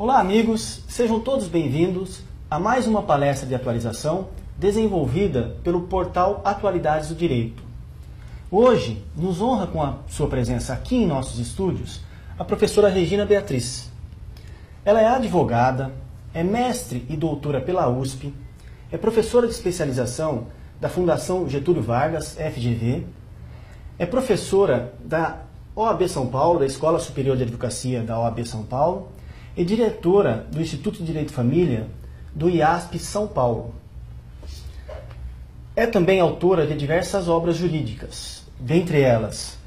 Olá amigos, sejam todos bem-vindos a mais uma palestra de atualização desenvolvida pelo portal Atualidades do Direito. Hoje nos honra com a sua presença aqui em nossos estúdios a professora Regina Beatriz. Ela é advogada, é mestre e doutora pela USP, é professora de especialização da Fundação Getúlio Vargas, FGV, é professora da OAB São Paulo, da Escola Superior de Advocacia da OAB São Paulo, e diretora do Instituto de Direito e Família do IASP São Paulo. É também autora de diversas obras jurídicas, dentre elas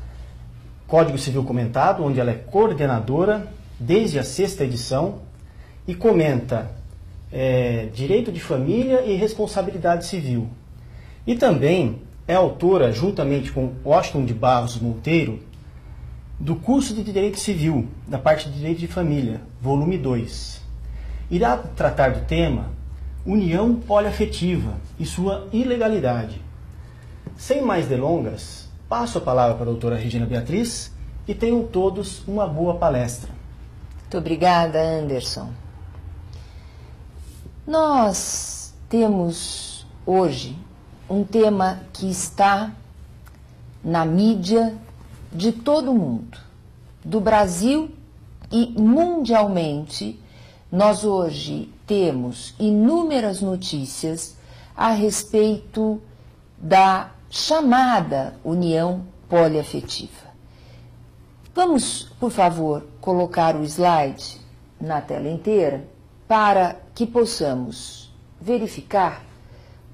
Código Civil Comentado, onde ela é coordenadora desde a 6ª edição, e comenta Direito de Família e Responsabilidade Civil. E também é autora, juntamente com Washington de Barros Monteiro, do curso de Direito Civil, da parte de Direito de Família, volume 2. Irá tratar do tema União Poliafetiva e sua ilegalidade. Sem mais delongas, passo a palavra para a doutora Regina Beatriz e tenham todos uma boa palestra. Muito obrigada, Anderson. Nós temos hoje um tema que está na mídia de todo mundo, do Brasil e mundialmente. Nós hoje temos inúmeras notícias a respeito da chamada união poliafetiva. Vamos, por favor, colocar o slide na tela inteira para que possamos verificar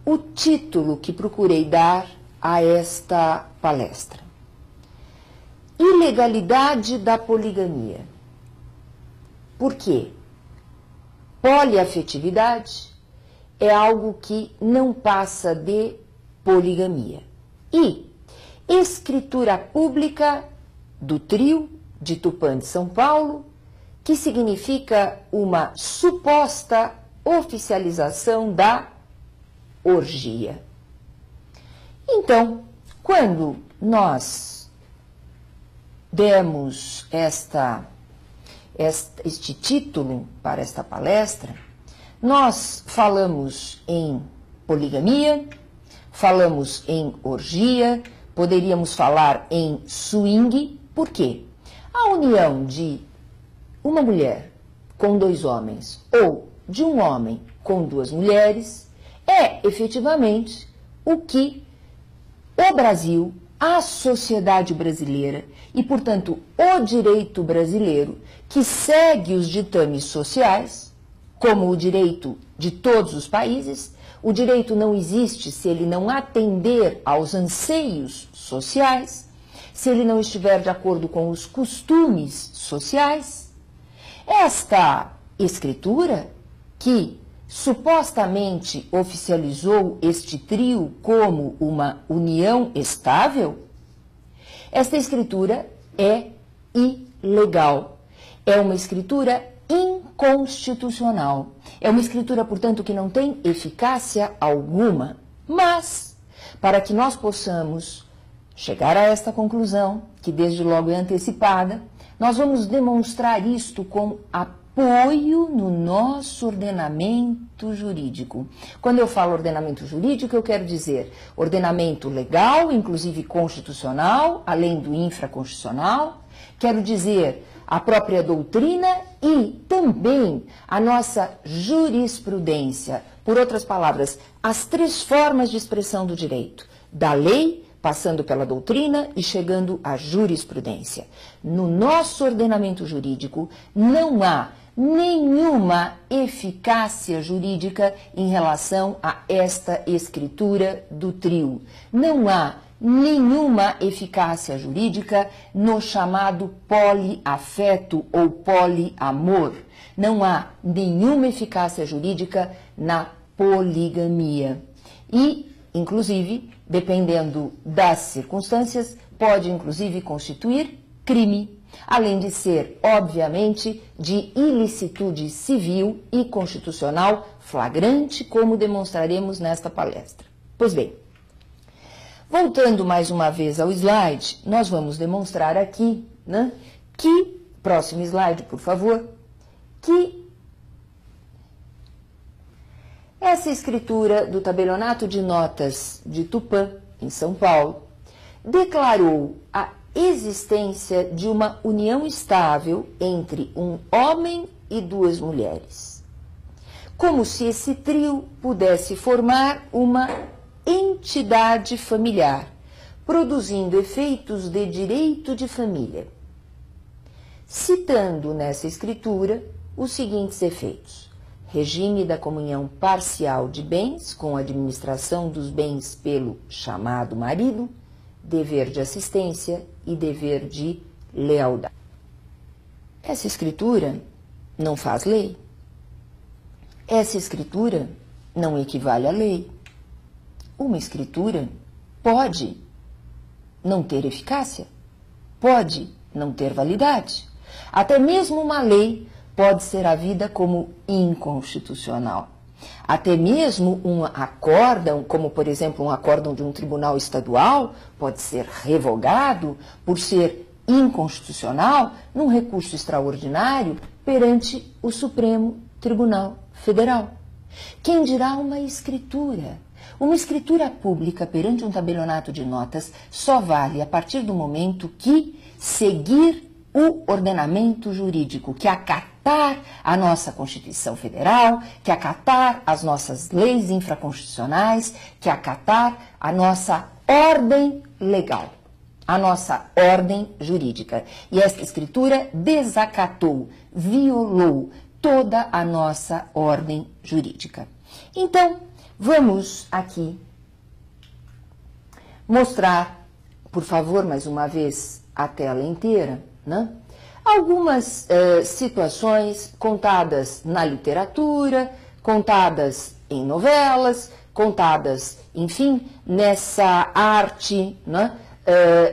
o título que procurei dar a esta palestra. Ilegalidade da poligamia. Por quê? Poliafetividade é algo que não passa de poligamia. E escritura pública do trio de Tupã de São Paulo, que significa uma suposta oficialização da orgia. Então, quando nós demos este título para esta palestra, nós falamos em poligamia, falamos em orgia, poderíamos falar em swing. Por quê? A união de uma mulher com 2 homens ou de um homem com 2 mulheres é efetivamente o que o Brasil, a sociedade brasileira e, portanto, o direito brasileiro, que segue os ditames sociais, como o direito de todos os países. O direito não existe se ele não atender aos anseios sociais, se ele não estiver de acordo com os costumes sociais. Esta escritura, que supostamente oficializou este trio como uma união estável, esta escritura é ilegal. É uma escritura inconstitucional. É uma escritura, portanto, que não tem eficácia alguma. Mas, para que nós possamos chegar a esta conclusão, que desde logo é antecipada, nós vamos demonstrar isto com apoio no nosso ordenamento jurídico. Quando eu falo ordenamento jurídico, eu quero dizer ordenamento legal, inclusive constitucional, além do infraconstitucional. Quero dizer a própria doutrina e também a nossa jurisprudência. Por outras palavras, as 3 formas de expressão do direito: da lei, passando pela doutrina e chegando à jurisprudência. No nosso ordenamento jurídico não há nenhuma eficácia jurídica em relação a esta escritura do trio. Não há nenhuma eficácia jurídica no chamado poliafeto ou poliamor. Não há nenhuma eficácia jurídica na poligamia. E, inclusive, dependendo das circunstâncias, pode inclusive constituir crime, além de ser, obviamente, de ilicitude civil e constitucional flagrante, como demonstraremos nesta palestra. Pois bem, voltando mais uma vez ao slide, nós vamos demonstrar aqui, próximo slide, por favor, que Essa escritura do tabelionato de notas de Tupã, em São Paulo, declarou a existência de uma união estável entre um homem e duas mulheres, como se esse trio pudesse formar uma entidade familiar, produzindo efeitos de direito de família, citando nessa escritura os seguintes efeitos: regime da comunhão parcial de bens, com administração dos bens pelo chamado marido, dever de assistência e dever de lealdade. Essa escritura não faz lei. Essa escritura não equivale à lei. Uma escritura pode não ter eficácia, pode não ter validade. Até mesmo uma lei pode ser havida como inconstitucional. Até mesmo um acórdão, como por exemplo um acórdão de um tribunal estadual, pode ser revogado por ser inconstitucional num recurso extraordinário perante o Supremo Tribunal Federal. Quem dirá uma escritura? Uma escritura pública perante um tabelionato de notas só vale a partir do momento que seguir o ordenamento jurídico, que acatar a nossa Constituição Federal, que acatar as nossas leis infraconstitucionais, que acatar a nossa ordem legal, a nossa ordem jurídica. E esta escritura desacatou, violou toda a nossa ordem jurídica. Então, vamos aqui mostrar, por favor, mais uma vez, a tela inteira, né? Algumas situações contadas na literatura, contadas em novelas, contadas, enfim, nessa arte, né,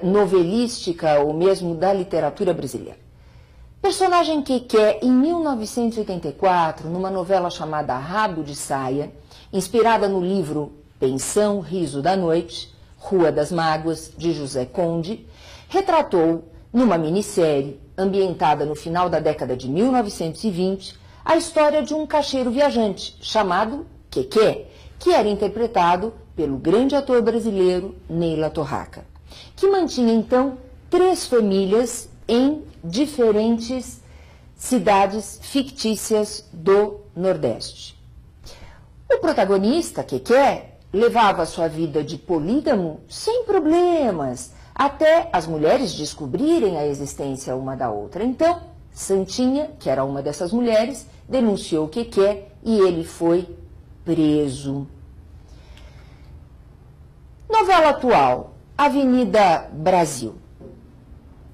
novelística ou mesmo da literatura brasileira. Personagem Quequé, em 1984, numa novela chamada Rabo de Saia, inspirada no livro Pensão, Riso da Noite, Rua das Mágoas, de José Conde, retratou, numa minissérie ambientada no final da década de 1920, a história de um caixeiro viajante chamado Quequé, que era interpretado pelo grande ator brasileiro Neila Torraca, que mantinha então 3 famílias em diferentes cidades fictícias do Nordeste. O protagonista, Quequé, levava sua vida de polígamo sem problemas, até as mulheres descobrirem a existência uma da outra. Então, Santinha, que era uma dessas mulheres, denunciou Quequé e ele foi preso. Novela atual, Avenida Brasil.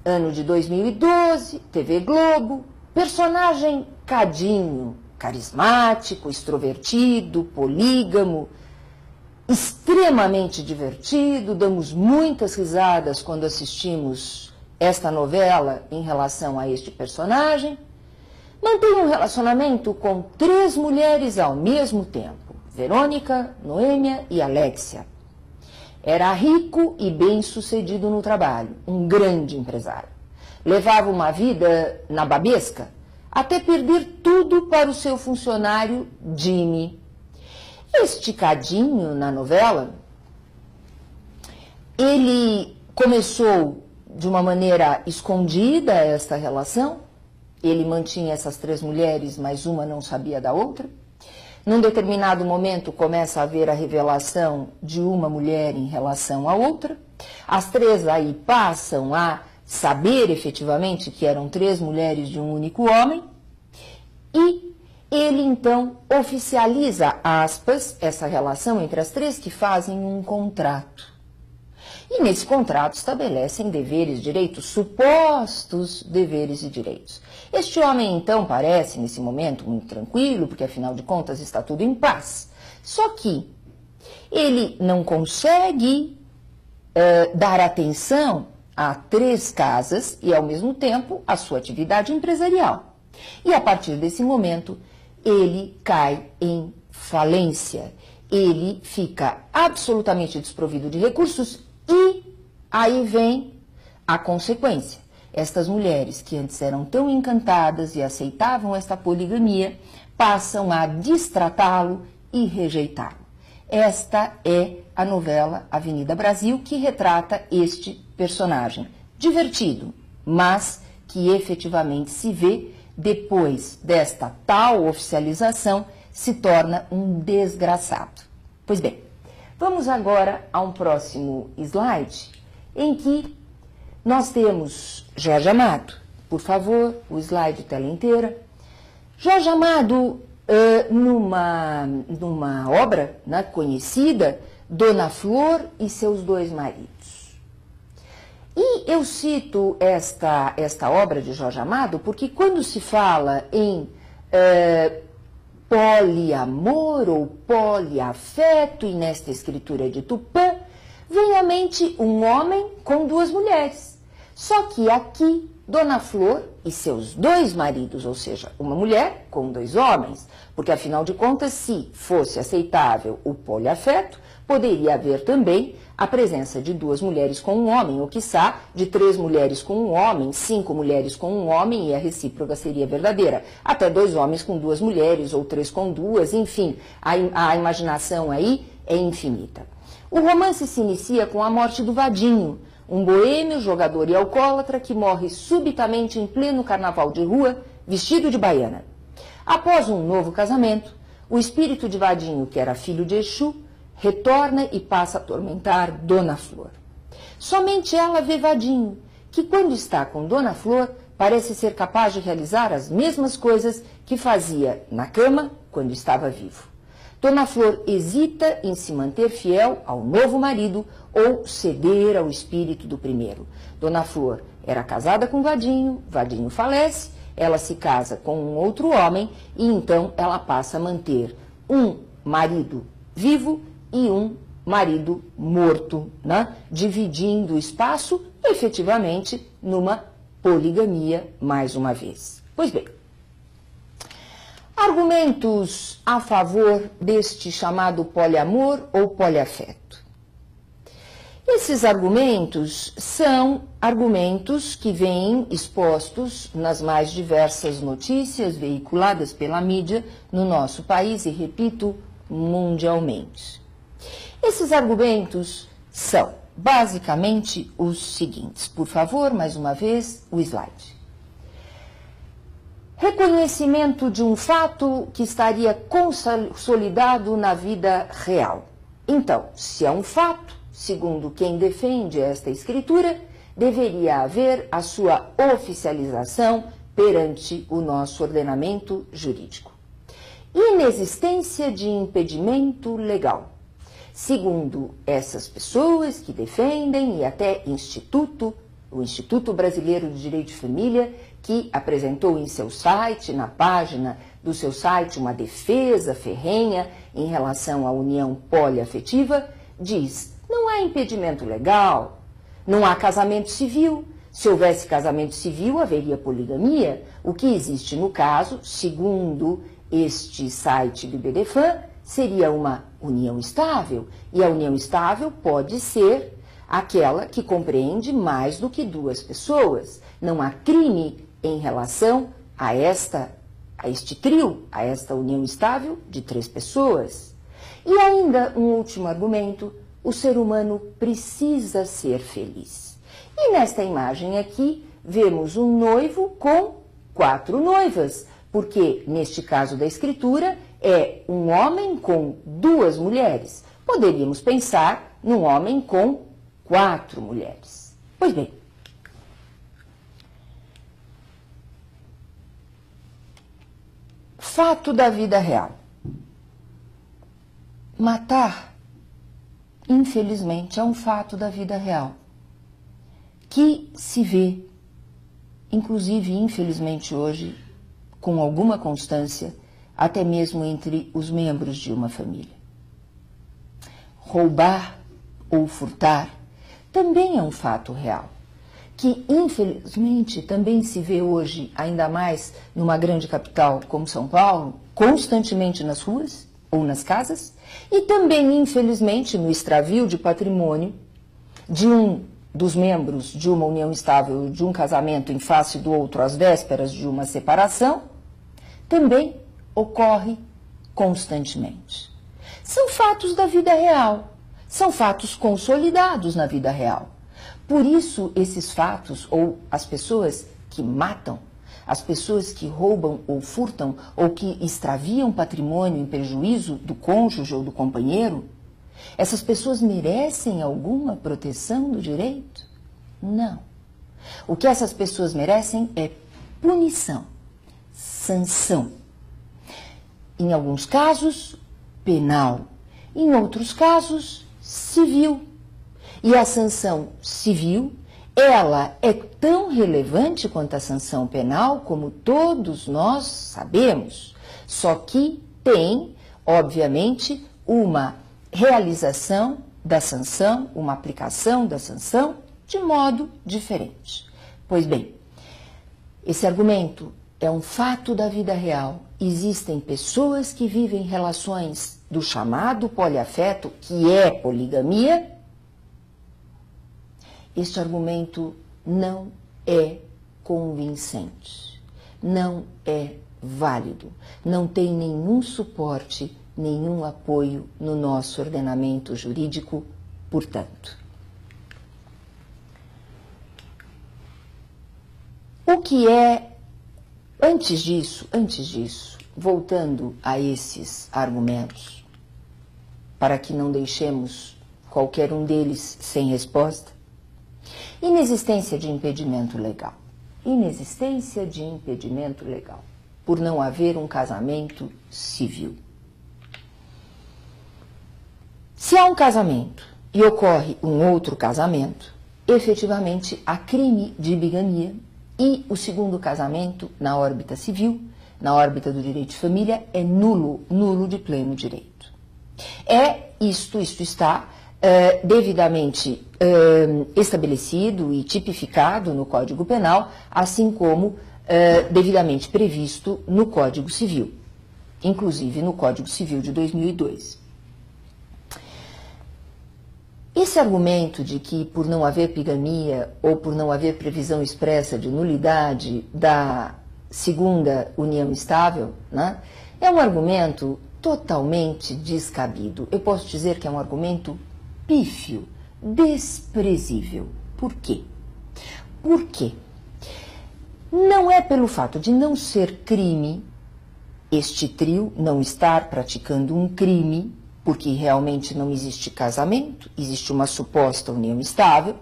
Ano de 2012, TV Globo, personagem Cadinho, carismático, extrovertido, polígamo, extremamente divertido, damos muitas risadas quando assistimos esta novela em relação a este personagem. Mantém um relacionamento com 3 mulheres ao mesmo tempo, Verônica, Noêmia e Alexia. Era rico e bem-sucedido no trabalho, um grande empresário. Levava uma vida nababesca, até perder tudo para o seu funcionário Jimmy. Este Cadinho, na novela, ele começou de uma maneira escondida esta relação. Ele mantinha essas 3 mulheres, mas uma não sabia da outra. Num determinado momento, começa a haver a revelação de uma mulher em relação à outra. As 3 aí passam a saber efetivamente que eram 3 mulheres de um único homem. E ele, então, oficializa, aspas, essa relação entre as 3 que fazem um contrato. E nesse contrato estabelecem deveres, direitos, supostos deveres e direitos. Este homem, então, parece, nesse momento, muito tranquilo, porque, afinal de contas, está tudo em paz. Só que ele não consegue dar atenção a 3 casas e, ao mesmo tempo, a sua atividade empresarial. E, a partir desse momento, ele cai em falência. Ele fica absolutamente desprovido de recursos e aí vem a consequência. Estas mulheres que antes eram tão encantadas e aceitavam esta poligamia passam a destratá-lo e rejeitá-lo. Esta é a novela Avenida Brasil, que retrata este personagem divertido, mas que efetivamente se vê, depois desta tal oficialização, se torna um desgraçado. Pois bem, vamos agora a um próximo slide, em que nós temos Jorge Amado. Por favor, o slide tela inteira. Jorge Amado, numa obra, né, conhecida, Dona Flor e seus dois maridos. E eu cito esta obra de Jorge Amado porque quando se fala em poliamor ou poliafeto, e nesta escritura de Tupã, vem à mente um homem com duas mulheres. Só que aqui, Dona Flor e seus dois maridos, ou seja, uma mulher com dois homens, porque afinal de contas, se fosse aceitável o poliafeto, poderia haver também a presença de duas mulheres com um homem, ou quiçá de 3 mulheres com um homem, 5 mulheres com um homem, e a recíproca seria verdadeira. Até 2 homens com 2 mulheres, ou 3 com 2, enfim, a imaginação aí é infinita. O romance se inicia com a morte do Vadinho, um boêmio, jogador e alcoólatra que morre subitamente em pleno carnaval de rua, vestido de baiana. Após um novo casamento, o espírito de Vadinho, que era filho de Exu, retorna e passa a atormentar Dona Flor. Somente ela vê Vadinho, que quando está com Dona Flor, parece ser capaz de realizar as mesmas coisas que fazia na cama quando estava vivo. Dona Flor hesita em se manter fiel ao novo marido ou ceder ao espírito do primeiro. Dona Flor era casada com Vadinho, Vadinho falece, ela se casa com um outro homem e então ela passa a manter um marido vivo e um marido morto, né? Dividindo o espaço efetivamente numa poligamia mais uma vez. Pois bem, argumentos a favor deste chamado poliamor ou poliafeto. Esses argumentos são argumentos que vêm expostos nas mais diversas notícias veiculadas pela mídia no nosso país e, repito, mundialmente. Esses argumentos são basicamente os seguintes. Por favor, mais uma vez, o slide. Reconhecimento de um fato que estaria consolidado na vida real. Então, se é um fato, segundo quem defende esta escritura, deveria haver a sua oficialização perante o nosso ordenamento jurídico. Inexistência de impedimento legal. Segundo essas pessoas que defendem, e até o Instituto Brasileiro de Direito de Família, que apresentou em seu site, na página do seu site, uma defesa ferrenha em relação à união poliafetiva, diz: não há impedimento legal, não há casamento civil. Se houvesse casamento civil, haveria poligamia. O que existe no caso, segundo este site do IBDFAN, seria uma união estável. E a união estável pode ser aquela que compreende mais do que 2 pessoas. Não há crime em relação a este trio, a esta união estável de 3 pessoas. E ainda um último argumento: o ser humano precisa ser feliz. E nesta imagem aqui, vemos um noivo com 4 noivas, porque neste caso da escritura é um homem com 2 mulheres. Poderíamos pensar num homem com 4 mulheres. Pois bem, fato da vida real. Matar, infelizmente, é um fato da vida real, que se vê, inclusive, infelizmente, hoje, com alguma constância, até mesmo entre os membros de uma família. Roubar ou furtar também é um fato real, que infelizmente também se vê hoje, ainda mais numa grande capital como São Paulo, constantemente nas ruas ou nas casas, e também, infelizmente, no extravio de patrimônio de um dos membros de uma união estável, de um casamento em face do outro às vésperas de uma separação, também ocorre constantemente. São fatos da vida real, são fatos consolidados na vida real. Por isso, esses fatos, ou as pessoas que matam, as pessoas que roubam ou furtam, ou que extraviam patrimônio em prejuízo do cônjuge ou do companheiro, essas pessoas merecem alguma proteção do direito? Não. O que essas pessoas merecem é punição, sanção. Em alguns casos, penal. Em outros casos, civil. E a sanção civil, ela é tão relevante quanto a sanção penal, como todos nós sabemos. Só que tem, obviamente, uma realização da sanção, uma aplicação da sanção de modo diferente. Pois bem, esse argumento é um fato da vida real. Existem pessoas que vivem relações do chamado poliafeto, que é poligamia. Este argumento não é convincente, não é válido, não tem nenhum suporte, nenhum apoio no nosso ordenamento jurídico, portanto. O que é, antes disso, voltando a esses argumentos, para que não deixemos qualquer um deles sem resposta, inexistência de impedimento legal. Inexistência de impedimento legal, por não haver um casamento civil. Se há um casamento e ocorre um outro casamento, efetivamente há crime de bigamia e o segundo casamento na órbita civil, na órbita do direito de família, é nulo de pleno direito. Isto está devidamente estabelecido e tipificado no Código Penal, assim como devidamente previsto no Código Civil, inclusive no Código Civil de 2002. Esse argumento de que por não haver bigamia ou por não haver previsão expressa de nulidade da segunda união estável, né, é um argumento totalmente descabido. Eu posso dizer que é um argumento pífio, desprezível. Por quê? Porque não é pelo fato de não ser crime, este trio não estar praticando um crime, porque realmente não existe casamento, existe uma suposta união estável.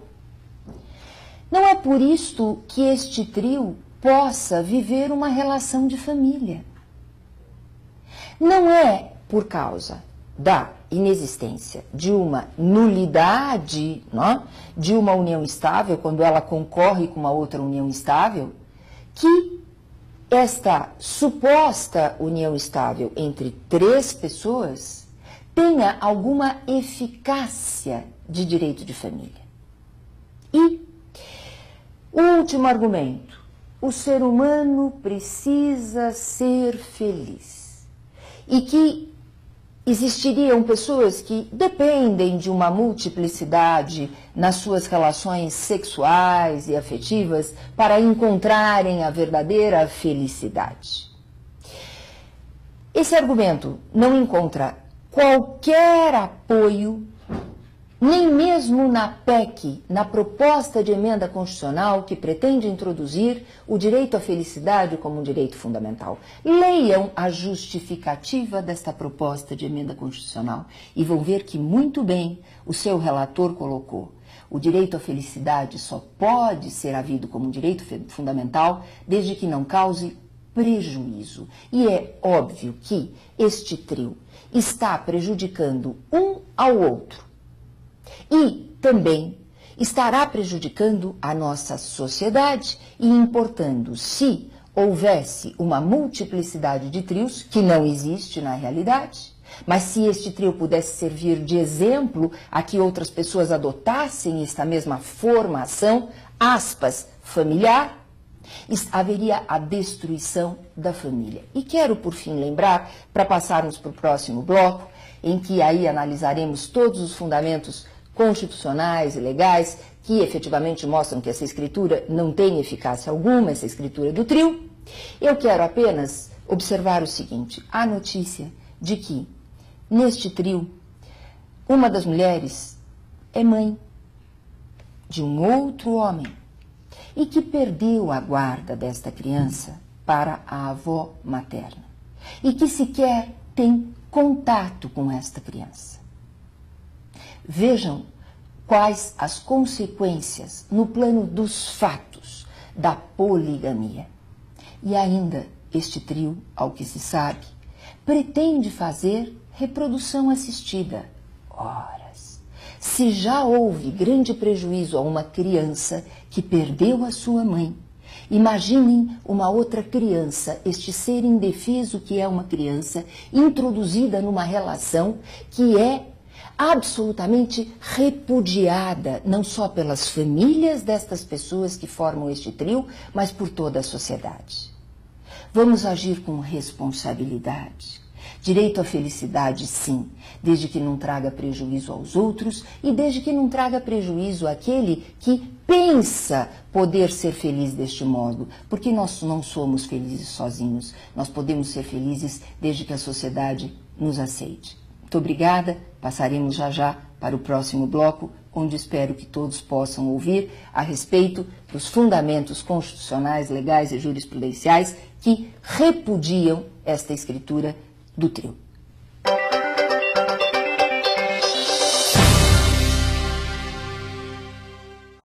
Não é por isto que este trio possa viver uma relação de família. Não é por causa da inexistência de uma nulidade, não? De uma união estável, quando ela concorre com uma outra união estável, que esta suposta união estável entre três pessoas tenha alguma eficácia de direito de família. E o último argumento: o ser humano precisa ser feliz. E que existiriam pessoas que dependem de uma multiplicidade nas suas relações sexuais e afetivas para encontrarem a verdadeira felicidade. Esse argumento não encontra qualquer apoio, nem mesmo na PEC, na proposta de emenda constitucional que pretende introduzir o direito à felicidade como um direito fundamental. Leiam a justificativa desta proposta de emenda constitucional e vão ver que muito bem o seu relator colocou. O direito à felicidade só pode ser havido como um direito fundamental desde que não cause prejuízo. E é óbvio que este trio está prejudicando um ao outro e também estará prejudicando a nossa sociedade e importando, se houvesse uma multiplicidade de trios, que não existe na realidade, mas se este trio pudesse servir de exemplo a que outras pessoas adotassem esta mesma formação, aspas, familiar, haveria a destruição da família. E quero, por fim, lembrar, para passarmos para o próximo bloco, em que aí analisaremos todos os fundamentos constitucionais e legais que efetivamente mostram que essa escritura não tem eficácia alguma, essa escritura do trio, eu quero apenas observar o seguinte: a notícia de que neste trio, uma das mulheres é mãe de um outro homem e que perdeu a guarda desta criança para a avó materna e que sequer tem contato com esta criança. Vejam quais as consequências no plano dos fatos da poligamia. E ainda este trio, ao que se sabe, pretende fazer reprodução assistida. Horas, se já houve grande prejuízo a uma criança que perdeu a sua mãe, imaginem uma outra criança, este ser indefeso que é uma criança, introduzida numa relação que é absolutamente repudiada, não só pelas famílias destas pessoas que formam este trio, mas por toda a sociedade. Vamos agir com responsabilidade. Direito à felicidade, sim, desde que não traga prejuízo aos outros e desde que não traga prejuízo àquele que pensa poder ser feliz deste modo, porque nós não somos felizes sozinhos, nós podemos ser felizes desde que a sociedade nos aceite. Muito obrigada, passaremos já para o próximo bloco, onde espero que todos possam ouvir a respeito dos fundamentos constitucionais, legais e jurisprudenciais que repudiam esta escritura do trio.